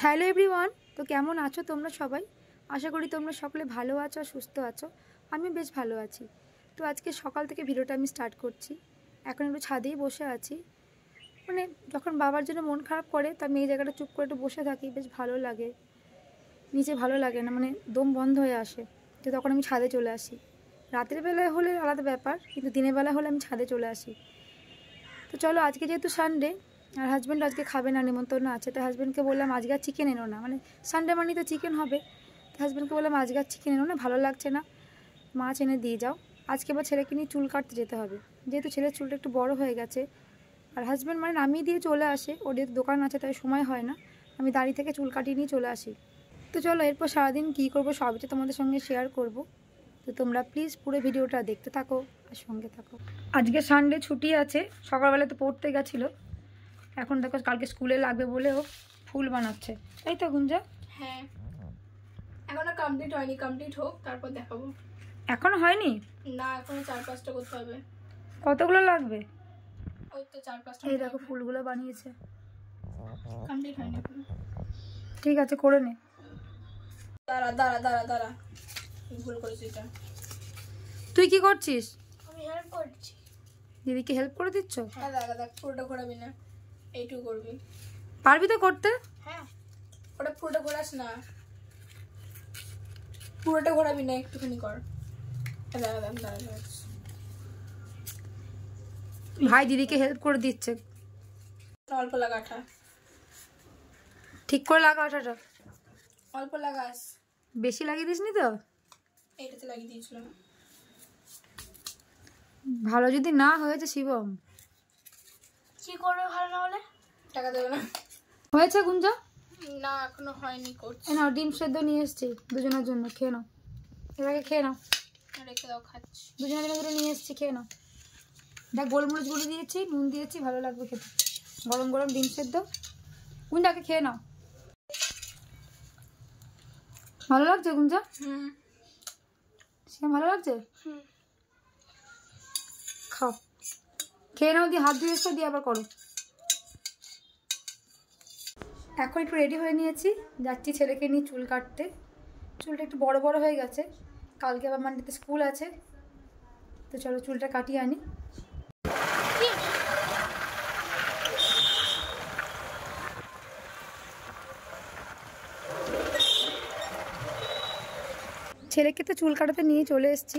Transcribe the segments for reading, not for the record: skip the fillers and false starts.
Hello everyone, তো কেমন আছো তোমরা সবাই? আশা করি তোমরা সকলে ভালো আছো আর সুস্থ আছো। আমি বেশ ভালো আছি। তো আজকে সকাল থেকে ভিডিওটা আমি স্টার্ট করছি। এখন একটু ছাদেই বসে আছি। মানে যখন বাবার জন্য মন খারাপ করে তা আমি এই জায়গাটা চুপ করে একটু বসে থাকি, বেশ ভালো লাগে। নিচে ভালো লাগে না, মানে দম বন্ধ হয়ে আসে, তো তখন আমি ছাদে চলে আসি। রাতের বেলায় হলে আলাদা ব্যাপার, কিন্তু দিনের বেলা হলে আমি ছাদে চলে আসি। তো চলো, আজকে যেহেতু সানডে আর হাজব্যান্ড আজকে খাবে না, নিমন্ত্রণ আছে, তো হাজব্যান্ডকে বললাম আজকে আর চিকেন এনো না, মানে সানডে মানে তো চিকেন হবে। তো হাজব্যান্ডকে বললাম আজকে আর চিকেন এনো না, ভালো লাগছে না, মাছ এনে দিয়ে যাও। আজকে আবার ছেলেকে নিয়ে চুল কাটতে যেতে হবে, যেহেতু ছেলের চুলটা একটু বড় হয়ে গেছে। আর হাজব্যান্ড মানে নামিয়ে দিয়ে চলে আসে, ওর যেহেতু দোকান আছে তাই সময় হয় না, আমি দাঁড়িয়ে থেকে চুল কাটিয়ে নিয়ে চলে আসি। তো চলো, এরপর সারাদিন কী করবো সবটা তোমাদের সঙ্গে শেয়ার করব। তো তোমরা প্লিজ পুরো ভিডিওটা দেখতে থাকো আর সঙ্গে থাকো। আজকে সানডে ছুটি আছে, সকালবেলা তো পড়তে গেছিলো, এখন দেখো কালকে স্কুলে লাগবে বলে ও ফুল বানাচ্ছে, তাই তো গুঞ্জা? হ্যাঁ, এখনো কমপ্লিট হয়নি, কমপ্লিট হোক তারপর দেখাবো। এখনো হয়নি? না, এখনো 4-5টা করতে হবে। কতগুলো লাগবে? ওই তো 4-5টা। এই দেখো ফুলগুলো বানিয়েছে, কমপ্লিট হয়নি এখনো। ঠিক আছে, করে নে। দাঁড়া দাঁড়া দাঁড়া দাঁড়া, ভুল করেছি এটা। তুই কি করছিস? আমি হেল্প করছি। দিদিকে হেল্প করে দিচ্ছ? হ্যাঁ, দাঁড়া দেখ, পুরোটা ঘোরাবি না, এইটুকু করবি। পারবি তো করতে? হ্যাঁ, ওটা পুরোটা ঘোরাস না, পুরোটা ঘোরাবি না, একটুখানি কর। দাঁড়া দাঁড়া দাঁড়া, ভাই দিদিকে হেল্প করে দিচ্ছে। অল্প লাগা আঠা, ঠিক করে লাগা আঠাটা, অল্প লাগাস, বেশি লাগিয়ে দিসনি তো? এইটাতে লাগিয়ে দিয়েছিলাম। ভালো যদি না হয়েছে শিবম, কি করবে ভালো না হলে? টাকা দেবে না। হয়েছে গুঞ্জা? না, এখনো হয়নি, করছি। নাও, ডিম সেদ্ধ নিয়ে এসছি দুজনের জন্য, খেয়ে নাও। এটাকে খেয়ে নাও, রেখে দাও, খাচ্ছি। দুজনের জন্য করে নিয়ে এসছি, খেয়ে নাও। দেখ, গোলমরিচ গুঁড়ো দিয়েছি, নুন দিয়েছি, ভালো লাগবে খেতে। গরম গরম ডিম সেদ্ধ, গুঞ্জাকে খেয়ে নাও। ভালো লাগছে গুঞ্জা? সে ভালো লাগছে, খাও, খেয়ে নাও, দিয়ে হাত ধুয়ে এসো, দিয়ে আবার করো। এখন একটু রেডি হয়ে নিয়েছি, যাচ্ছি ছেলেকে নিয়ে চুল কাটতে। চুলটা একটু বড় বড় হয়ে গেছে, কালকে আবার মানডেতে স্কুল আছে, তো চলো চুলটা কাটিয়ে আনি। ছেলেকে তো চুল কাটাতে নিয়ে চলে এসেছি,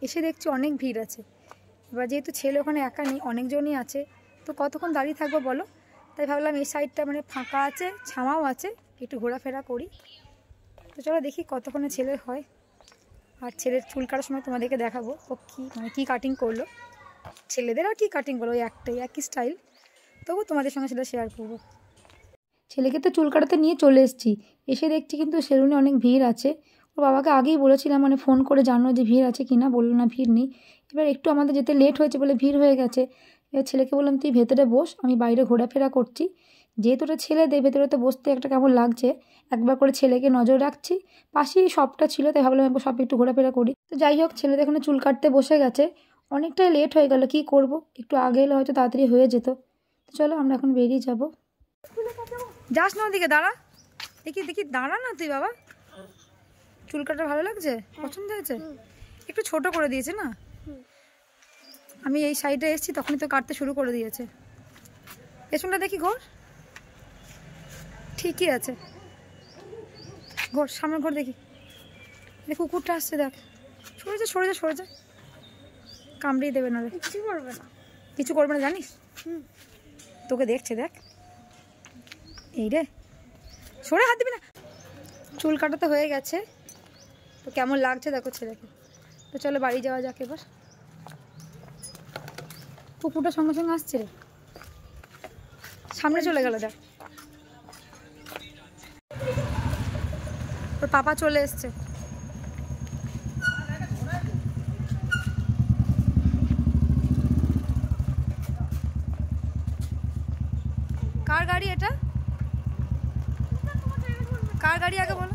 এসে দেখছি অনেক ভিড় আছে। এবার যেহেতু ছেলে ওখানে একা নেই, অনেকজনই আছে, তো কতক্ষণ দাঁড়িয়ে থাকবো বলো? তাই ভাবলাম এই সাইডটা মানে ফাঁকা আছে, ছামাও আছে, একটু ঘোরাফেরা করি। তো চলো দেখি কতক্ষণে ছেলের হয়। আর ছেলের চুল কাটার সময় তোমাদেরকে দেখাবো ও কী মানে কী কাটিং করলো। ছেলেদের আর কী কাটিং করলো, ওই একটাই, একই স্টাইল, তবু তোমাদের সঙ্গে সেটা শেয়ার করবো। ছেলেকে তো চুল কাটাতে নিয়ে চলে এসেছি, এসে দেখছি কিন্তু সেলুনে অনেক ভিড় আছে। ওর বাবাকে আগেই বলেছিলাম, মানে ফোন করে জানো যে ভিড় আছে কি না, বললো না ভিড় নেই। এবার একটু আমাদের যেতে লেট হয়েছে বলে ভিড় হয়ে গেছে। এবার ছেলেকে বললাম তুই ভেতরে বস, আমি বাইরে ঘোরাফেরা করছি। যেহেতু ওটা ছেলেদের, ভেতরে তো বসতে একটা কেমন লাগছে, একবার করে ছেলেকে নজর রাখছি। পাশেই শপটা ছিল, তাই ভাবলাম একবার শপে একটু ঘোরাফেরা করি। তো যাই হোক, ছেলেদের এখানে চুল কাটতে বসে গেছে, অনেকটাই লেট হয়ে গেল, কি করব, একটু আগে এলে হয়তো তাড়াতাড়ি হয়ে যেত। তো চলো আমরা এখন বেরিয়ে যাব। যাস না ওদিকে, দাঁড়া, দেখি দেখি, দাঁড়া না তুই বাবা। চুল কাটা ভালো লাগছে, পছন্দ হয়েছে? একটু ছোট করে দিয়েছে না, আমি এই সাইডে এসেছি তখনই তো কাটতে শুরু করে দিয়েছে। পেছনটা দেখি, ঘোর, ঠিকই আছে, ঘোর, সামনে ঘোর, দেখি দেখ কুকুরটা আসছে, দেখ, সরে যা সরে যা সরে যা, কামড়িয়ে দেবে না, কিছু করবে না, কিছু করবে না জানিস, তোকে দেখছে, দেখ, এই রে, সরে, হাত দিবি না। চুল কাটাতে হয়ে গেছে, তো কেমন লাগছে দেখো ছেলেকে। তো চলো বাড়ি যাওয়া যাক এবার। কুকুরটা সঙ্গে সঙ্গে আসছে রে, সামনে চলে গেল, দেখ ওর পাপা চলে এসছে। কার গাড়ি এটা? কার গাড়ি আগে বলো?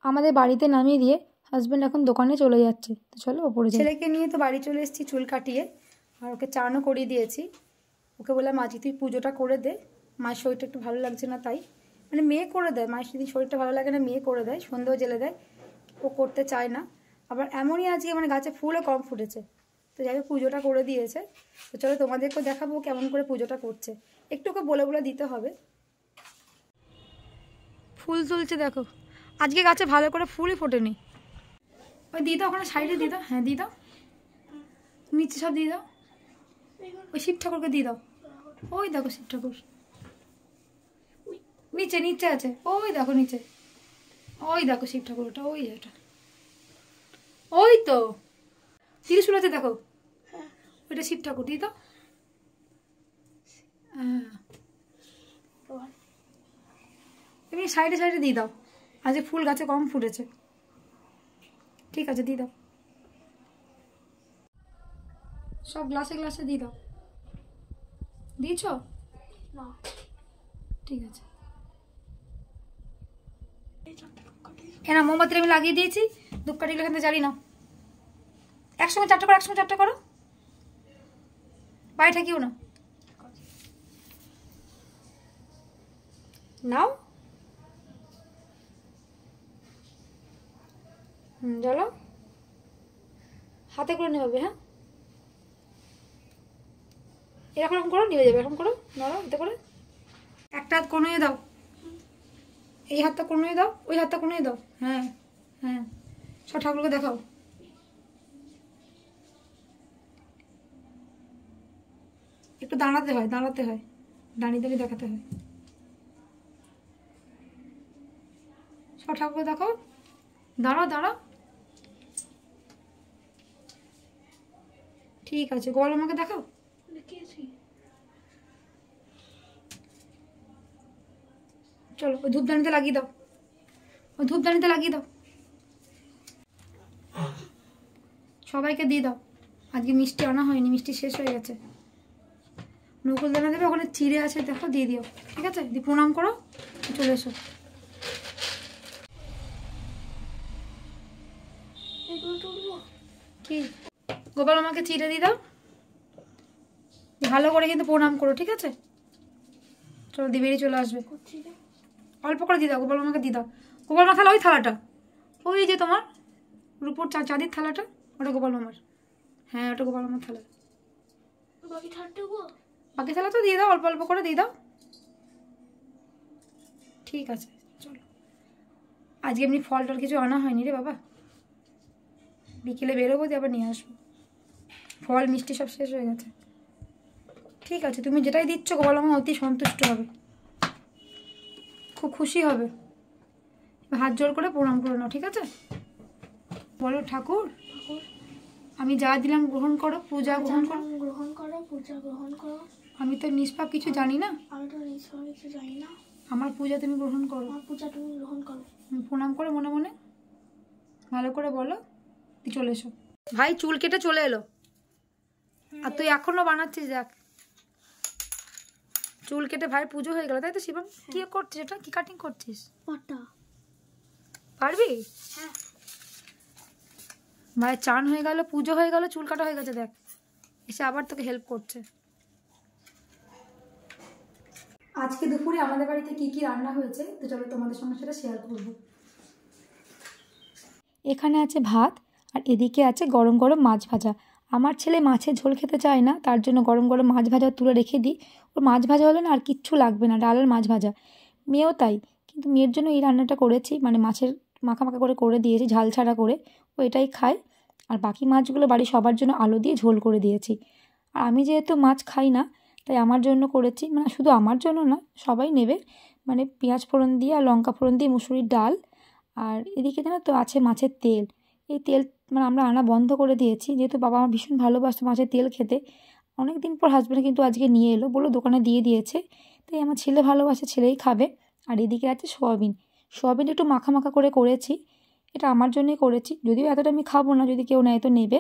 আমাদের বাড়িতে নামিয়ে দিয়ে হাজব্যান্ড এখন দোকানে চলে যাচ্ছে। তো চলো ওপরে যাই। ছেলেকে নিয়ে তো বাড়ি চলে এসেছি চুল কাটিয়ে, আর ওকে চানও করিয়ে দিয়েছি। ওকে বললাম আজকে তুই পুজোটা করে দে, মায়ের শরীরটা একটু ভালো লাগছে না তাই। মানে মেয়ে করে দেয়, মায়ের সেদিন শরীরটা ভালো লাগে না মেয়ে করে দেয়, সন্ধ্যেও জেলে দেয়, ও করতে চায় না। আবার এমনই আজকে মানে গাছে ফুলও কম ফুটেছে, তো যাই হোক পুজোটা করে দিয়েছে। তো চলো তোমাদেরকেও দেখাবো কেমন করে পুজোটা করছে, একটু ওকে বলে বলে দিতে হবে। ফুল তুলছে দেখো, আজকে গাছে ভালো করে ফুলই ফোটেনি। ওই দিয়ে দাও ওখানে সাইডে দিয়ে দাও, হ্যাঁ দিয়ে দাও, নিচে সব দিয়ে দাও, ওই শিব ঠাকুরকে দিয়ে দাও। ওই দেখো শিব ঠাকুর নিচে নিচে আছে, ওই দেখো নিচে, ওই দেখো শিব ঠাকুর, ওটা ওই এটা, ওই তো ত্রিশূল আছে দেখো, ওইটা শিব ঠাকুর দিয়ে দাও। হ্যাঁ এমনি সাইডে সাইডে দিয়ে দাও, আজকে ফুল গাছে কম ফুটেছে। ঠিক আছে দিয়ে দাও, সব গ্লাসে গ্লাসে দিয়ে দাও। দিয়েছ? না ঠিক আছে। না মোমবাতি আমি লাগিয়ে দিয়েছি, ধূপকাঠিগুলো এখান থেকে জ্বালিয়ে নাও। একসঙ্গে চারটে করো, একসঙ্গে চারটে করো, বাইরে ঠেকিও না। নাও জ্বালো, হাতে করে নেবে। হ্যাঁ এরকম করো, নিয়ে যাবে, এরকম করো, নাও এতে করে। একটা হাত কনুয়ে দাও, এই হাতটা কনুয়ে দাও, ওই হাতটা কনুয়ে দাও। হ্যাঁ হ্যাঁ সব ঠাকুরকে দেখাও। একটু দাঁড়াতে হয়, দাঁড়াতে হয়, দাঁড়িয়ে দাঁড়িয়ে দেখাতে হয়। সব ঠাকুরকে দেখাও, দাঁড়াও দাঁড়াও। ঠিক আছে গোপাল আমাকে দেখাও। চলো ওই ধূপদানিতে লাগিয়ে দাও, ওই ধূপদানিতে লাগিয়ে দাও, সবাইকে দিয়ে দাও। আজকে মিষ্টি আনা হয়নি, মিষ্টি শেষ হয়ে গেছে। নকুল দানা দেবে, ওখানে চিড়ে আছে দেখো, দিয়ে দিও। ঠিক আছে দিয়ে প্রণাম করো, চলে এসো। কি গোপাল আমাকে চিড়ে দিয়ে দাও, ভালো করে কিন্তু প্রণাম করো। ঠিক আছে চলো দিয়ে বেরিয়ে চলে আসবে। অল্প করে দিয়ে দাও, গোপাল আমাকে দিয়ে দাও। গোপাল মা থালা, ওই থালাটা, ওই যে তোমার রূপোর চাঁদির থালাটা, ওটা গোপাল মামার। হ্যাঁ ওটা গোপাল মামার থালা। বাকি থালা তো দিয়ে দাও, অল্প অল্প করে দিয়ে দাও। ঠিক আছে চলো। আজকে এমনি ফল টল কিছু আনা হয়নি রে বাবা, বিকেলে বেরোবো দিয়ে আবার নিয়ে আসবো। ফল মিষ্টি সব শেষ হয়ে গেছে। ঠিক আছে তুমি যেটাই দিচ্ছ গোপাল মামা অতি সন্তুষ্ট হবে, খুব খুশি হবে। হাত জোর করে প্রণাম করে নাও। ঠিক আছে বলো ঠাকুর আমি যা দিলাম গ্রহণ করো, পূজা গ্রহণ করো, গ্রহণ করো, পূজা গ্রহণ করো। আমি তো নিষ্পাপ কিছু জানি না, আমি তো নিষ্পাপ কিছু জানি না, আমার পূজা তুমি গ্রহণ করো। আমার পূজা তুমি গ্রহণ করো। প্রণাম করে মনে মনে ভালো করে বলো, তুই চলে এসো। ভাই চুল কেটে চলে এলো, আর তুই এখনো বানাচ্ছিস। দেখ চুল কেটে ভাই পুজো হয়ে গেল, তাই তো শিবম? কি করছিস এটা, কি কাটিং করছিস? পাটা পারবি? হ্যাঁ। ভাই চান হয়ে গেল, পুজো হয়ে গেল, চুল কাটা হয়ে গেছে, দেখ এসে আবার তোকে হেল্প করছে। আজকে দুপুরে আমাদের বাড়িতে কি কি রান্না হয়েছে তো চলো তোমাদের সঙ্গে সেটা শেয়ার করবো। এখানে আছে ভাত, আর এদিকে আছে গরম গরম মাছ ভাজা। আমার ছেলে মাছের ঝোল খেতে চায় না, তার জন্য গরম গরম মাছ ভাজা তুলে রেখে দিই। ওর মাছ ভাজা হলে না আর কিচ্ছু লাগবে না, ডাল আর মাছ ভাজা। মেয়েও তাই, কিন্তু মেয়ের জন্য এই রান্নাটা করেছি, মানে মাছের মাখা মাখা করে দিয়েছি ঝাল ছাড়া করে, ও এটাই খায়। আর বাকি মাছগুলো বাড়ির সবার জন্য আলু দিয়ে ঝোল করে দিয়েছি। আর আমি যেহেতু মাছ খাই না তাই আমার জন্য করেছি, মানে শুধু আমার জন্য না সবাই নেবে, মানে পেঁয়াজ ফোড়ন দিয়ে আর লঙ্কা ফোড়ন দিয়ে মুসুরির ডাল। আর এদিকে জানো তো আছে মাছের তেল। এই তেল মানে আমরা আনা বন্ধ করে দিয়েছি, যেহেতু বাবা আমার ভীষণ ভালোবাসতো মাছের তেল খেতে। অনেক দিন পর হাজব্যান্ড কিন্তু আজকে নিয়ে এলো, বললো দোকানে দিয়ে দিয়েছে, তাই আমার ছেলে ভালোবাসে, ছেলেই খাবে। আর এদিকে আছে সয়াবিন, সয়াবিন একটু মাখা মাখা করে করেছি, এটা আমার জন্যই করেছি, যদিও এতটা আমি খাবো না, যদি কেউ নেয় তো নেবে।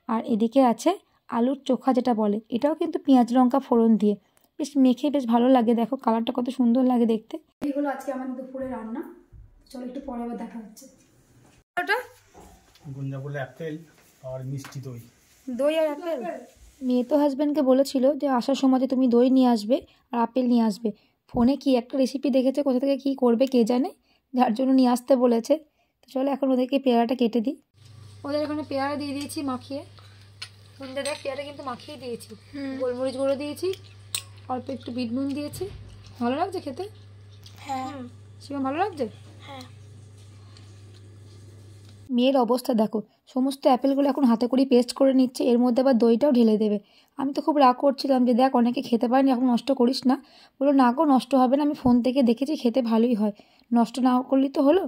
আর এদিকে আছে আলুর চোখা যেটা বলে, এটাও কিন্তু পেঁয়াজ লঙ্কা ফোড়ন দিয়ে বেশ মেখে বেশ ভালো লাগে, দেখো কালারটা কত সুন্দর লাগে দেখতে। এই হলো আজকে আমাদের দুপুরে রান্না, চলো একটু পরে আবার দেখা হচ্ছে। ওটা গুঞ্জা বলে অ্যাপেল আর মিষ্টি দই। দই আর আপেল। মেয়ে তো হাজব্যান্ডকে বলেছিল যে আসার সময় যে তুমি দই নিয়ে আসবে আর আপেল নিয়ে আসবে। ফোনে কি একটা রেসিপি দেখেছে, কোথা থেকে কী করবে কে জানে, যার জন্য নিয়ে আসতে বলেছে। তো চলো এখন ওদেরকে পেয়ারাটা কেটে দিই। ওদের এখানে পেয়ারা দিয়ে দিয়েছি মাখিয়ে। শুনতে দেখ পেয়ারা কিন্তু মাখিয়ে দিয়েছি, গোলমরিচ গুঁড়ো দিয়েছি, অল্প একটু বিট নুন দিয়েছি। ভালো লাগছে খেতে? হ্যাঁ শিবা ভালো লাগছে? হ্যাঁ। মেয়ের অবস্থা দেখো, সমস্ত অ্যাপেলগুলো এখন হাতে করে পেস্ট করে নিচ্ছে, এর মধ্যে আবার দইটাও ঢেলে দেবে। আমি তো খুব রাগ করছিলাম যে দেখ অনেকে খেতে পারেনি, এখন নষ্ট করিস না। বললো না গো নষ্ট হবে না, আমি ফোন থেকে দেখেছি খেতে ভালোই হয়, নষ্ট না করলেই তো হলো।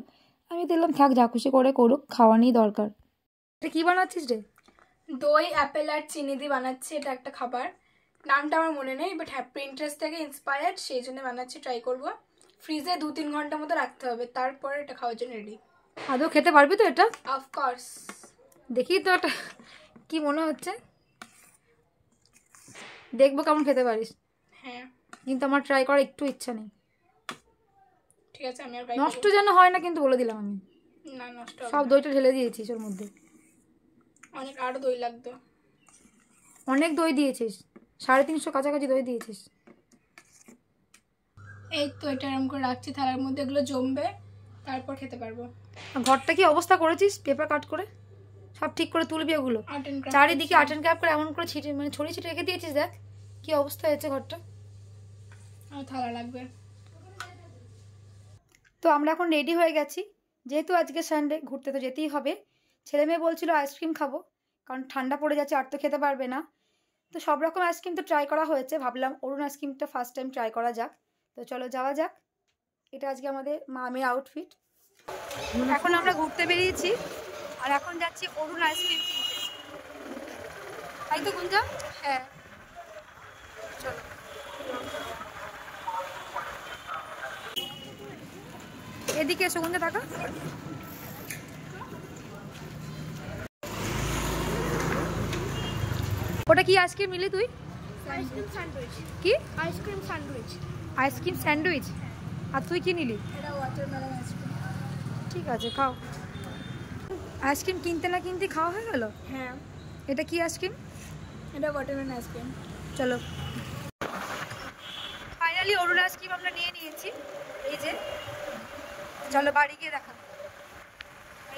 আমি দিলাম থাক যা খুশি করে করুক, খাওয়া নিয়ে দরকার। এটা কী বানাচ্ছিস রে? দই অ্যাপেল আর চিনি দিয়ে বানাচ্ছি। এটা একটা খাবার, নামটা আমার মনে নেই, বাট হ্যাঁ প্রিন্টারেস্ট থেকে ইন্সপায়ার্ড, সেই জন্য বানাচ্ছি। ট্রাই করবো। ফ্রিজে 2-3 ঘন্টা মতো রাখতে হবে, তারপরে এটা খাওয়ার জন্য রেডি। আদৌ খেতে পারবি তো এটা? অফকোর্স। দেখি তো এটা কি মনে হচ্ছে, দেখবো কেমন খেতে পারিস। হ্যাঁ কিন্তু আমার ট্রাই করার একটু ইচ্ছা নেই। ঠিক আছে, আমি আর try নষ্ট করবো। যেন হয় না কিন্তু বলে দিলাম আমি। না নষ্ট হবে সব না। দইটা ঢেলে দিয়েছিস ওর মধ্যে, অনেক আরো দই লাগতো। অনেক দই দিয়েছিস, 350 কাছাকাছি দই দিয়েছিস। এই তো এটা এরকম করে রাখছি থালার মধ্যে, এগুলো জমবে, তারপর খেতে পারবো। আর ঘরটা কি অবস্থা করেছিস, পেপার কাট করে সব ঠিক করে তুলবি ওগুলো। আর্ট এন্ড ক্রাফট চারিদিকে আর্ট অ্যান্ড ক্রাফট করে এমন করে ছিটে মানে ছড়িয়ে ছিটে রেখে দিয়েছিস, দেখ কি অবস্থা হয়েছে ঘরটা। আর থালা লাগবে। তো আমরা এখন রেডি হয়ে গেছি, যেহেতু আজকে সানডে ঘুরতে তো যেতেই হবে। ছেলে মেয়ে বলছিল আইসক্রিম খাবো, কারণ ঠান্ডা পড়ে যাচ্ছে আর তো খেতে পারবে না। তো সব রকম আইসক্রিম তো ট্রাই করা হয়েছে, ভাবলাম অরুণ আইসক্রিমটা ফার্স্ট টাইম ট্রাই করা যাক। তো চলো যাওয়া যাক। এটা আজকে আমাদের মামের আউটফিট। এখন আমরা ঘুরতে বেরিয়েছি আর এখন যাচ্ছি অরুণ আইসক্রিম কিনতে, তাই তো গুঞ্জা? হ্যাঁ চলো। এদিকে এসো গুঞ্জা, টাকা ওটা কি আইসক্রিম নিলি তুই? Ice cream sandwich. কি আইসক্রিম স্যান্ডউইচ। Ice cream sandwich? আর তুই কি নিলি? এটা ওয়াটারমেলন আইসক্রিম। ঠিক আছে খাও। আইসক্রিম কিনতে না কিনতে খাওয়া হয়ে গেল। হ্যাঁ এটা কি আইসক্রিম? এটা ওয়াটারমেলন আইসক্রিম। চলো ফাইনালি অরুণ আইসক্রিম আমরা নিয়ে নিয়েছি, এই যে। চলো বাড়ি গিয়ে দেখা।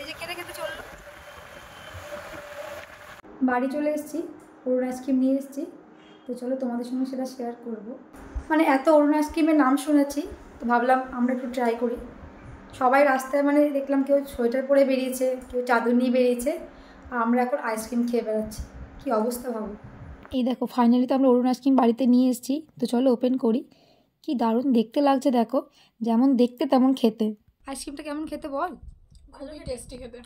এই যে খেতে খেতে চললো, বাড়ি চলে এসেছি, অরুণ আইসক্রিম নিয়ে এসেছি। তো চলো তোমাদের সঙ্গে সেটা শেয়ার করব। মানে এত অরুণ আইসক্রিমের নাম শুনেছি, তো ভাবলাম আমরা একটু ট্রাই করি। সবাই রাস্তায় মানে দেখলাম কেউ সোয়েটার পরে বেরিয়েছে, কেউ চাদর নিয়ে বেরিয়েছে, আর আমরা এখন আইসক্রিম খেয়ে বেড়াচ্ছি। কী অবস্থা ভাবো। এই দেখো ফাইনালি তো আমরা অরুণ আইসক্রিম বাড়িতে নিয়ে এসেছি। তো চলো ওপেন করি। কি দারুণ দেখতে লাগছে দেখো, যেমন দেখতে তেমন খেতে। আইসক্রিমটা কেমন খেতে বল? খুবই টেস্টি খেতে।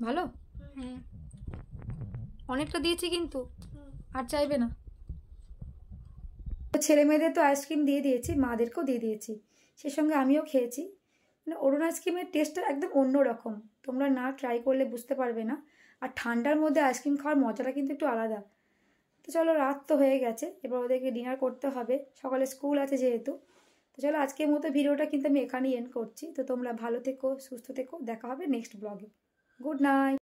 ভালো? হুম। অনেকটা দিয়েছি কিন্তু আর চাইবে না। ছেলে মেয়েদের তো আইসক্রিম দিয়ে দিয়েছি, মাদেরকেও দিয়ে দিয়েছি, সেই সঙ্গে আমিও খেয়েছি। মানে অরুণ আইসক্রিমের টেস্টটা একদম অন্য রকম, তোমরা না ট্রাই করলে বুঝতে পারবে না। আর ঠান্ডার মধ্যে আইসক্রিম খাওয়ার মজাটা কিন্তু একটু আলাদা। তো চলো রাত তো হয়ে গেছে, এবার ওদেরকে ডিনার করতে হবে, সকালে স্কুল আছে যেহেতু। তো চলো আজকের মতো ভিডিওটা কিন্তু আমি এখানেই এন্ড করছি। তো তোমরা ভালো থেকো, সুস্থ থেকো, দেখা হবে নেক্সট ব্লগে। Good night.